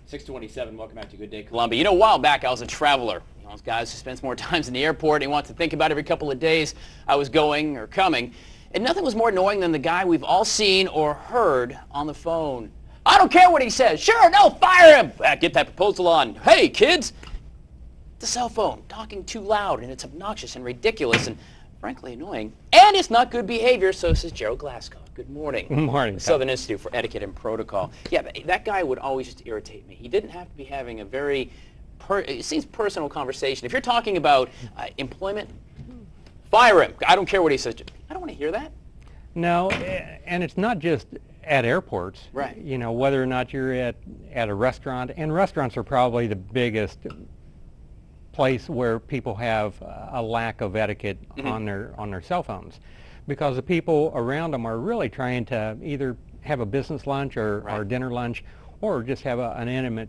627, welcome back to Good Day Columbia. You know, a while back I was a traveler. You know, those guys who spend more times in the airport and he wants to think about every couple of days I was going or coming. And nothing was more annoying than the guy we've all seen or heard on the phone. I don't care what he says. Sure, no, fire him. Get that proposal on. Hey, kids. The cell phone, talking too loud, and it's obnoxious and ridiculous and frankly annoying. And it's not good behavior, so says Gerald Glasscock. Good morning. Good morning. Southern Institute for Etiquette and Protocol. Yeah, that guy would always just irritate me. He didn't have to be having a very, it seems personal conversation. If you're talking about employment, fire him. I don't care what he says. I don't want to hear that. No, and it's not just at airports. Right. You know, whether or not you're at a restaurant, and restaurants are probably the biggest place where people have a lack of etiquette on their cell phones, because the people around them are really trying to either have a business lunch or dinner lunch, or just have an intimate,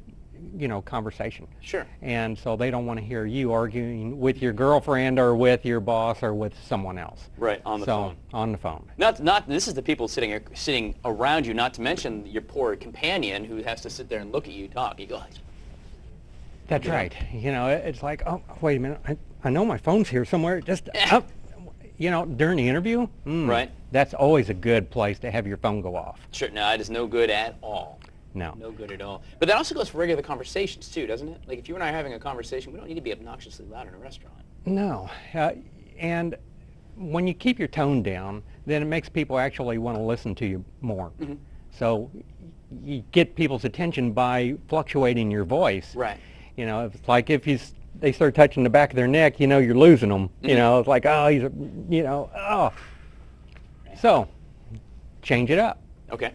you know, conversation. Sure. And so they don't want to hear you arguing with your girlfriend or with your boss or with someone else. Right, on the phone. On the phone. This is the people sitting around you, not to mention your poor companion who has to sit there and look at you talk. You go, that's right. You know, it's like, oh, wait a minute. I know my phone's here somewhere. Just, you know, during the interview, right. That's always a good place to have your phone go off. Sure. No, it is no good at all. No. No good at all. But that also goes for regular conversations, too, doesn't it? Like, if you and I are having a conversation, we don't need to be obnoxiously loud in a restaurant. No. And when you keep your tone down, then it makes people actually want to listen to you more. So you get people's attention by fluctuating your voice. Right. You know, it's like if they start touching the back of their neck, you know, you're losing them. You know, it's like, oh, you know, oh. So, change it up. Okay.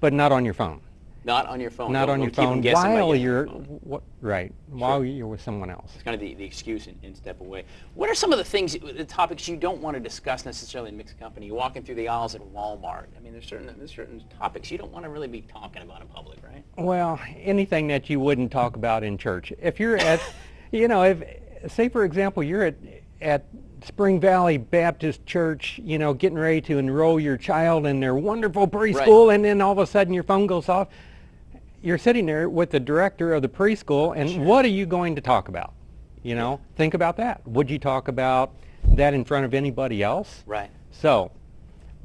But not on your phone. Not on your phone. Not on your phone while you're, while you're with someone else. It's kind of the excuse and step away. What are some of the topics you don't want to discuss necessarily in mixed company? You're walking through the aisles at Walmart. I mean, there's certain topics you don't want to really be talking about in public, right? Well, anything that you wouldn't talk about in church. If you're at, you know, say for example, you're at Spring Valley Baptist Church, you know, getting ready to enroll your child in their wonderful preschool, and then all of a sudden your phone goes off. You're sitting there with the director of the preschool, and what are you going to talk about? You know, think about that. Would you talk about that in front of anybody else? Right. So,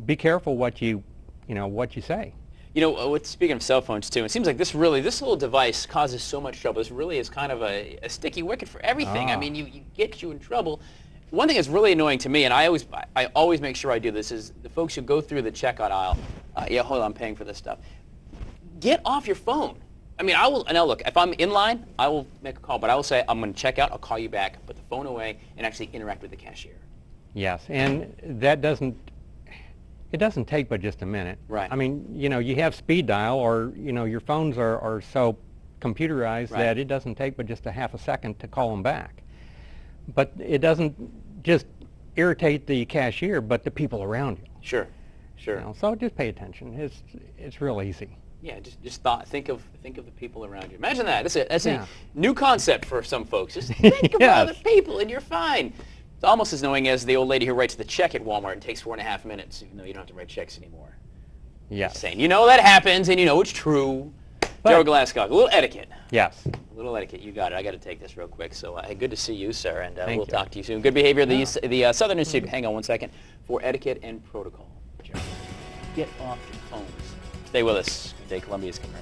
be careful what you say. You know, speaking of cell phones too, it seems like this little device causes so much trouble. This really is kind of a sticky wicket for everything. I mean, you get you in trouble. One thing that's really annoying to me, and I always make sure I do this, is the folks who go through the checkout aisle. Yeah, hold on, I'm paying for this stuff. Get off your phone. I mean, now look, if I'm in line, I will make a call, but I will say, I'm going to check out, I'll call you back, put the phone away, and actually interact with the cashier. Yes, and it doesn't take but just a minute. Right. I mean, you know, you have speed dial, or, you know, your phones are so computerized that it doesn't take but just a half a second to call them back. But it doesn't just irritate the cashier, but the people around you. Sure, sure. You know, so just pay attention. It's real easy. Yeah, just think of the people around you. Imagine that. That's a new concept for some folks. Just think about other people, and you're fine. It's almost as annoying as the old lady who writes the check at Walmart and takes 4.5 minutes, even though you don't have to write checks anymore. Yes. Saying, you know that happens, and you know it's true. Gerald Glasscock, a little etiquette. Yes. A little etiquette. You got it. I got to take this real quick. So, hey, good to see you, sir, and we'll talk to you soon. Good behavior. The Southern Institute. Hang on one second for etiquette and protocol. Gerald, get off your phones. Stay with us. Good Day Columbia is coming.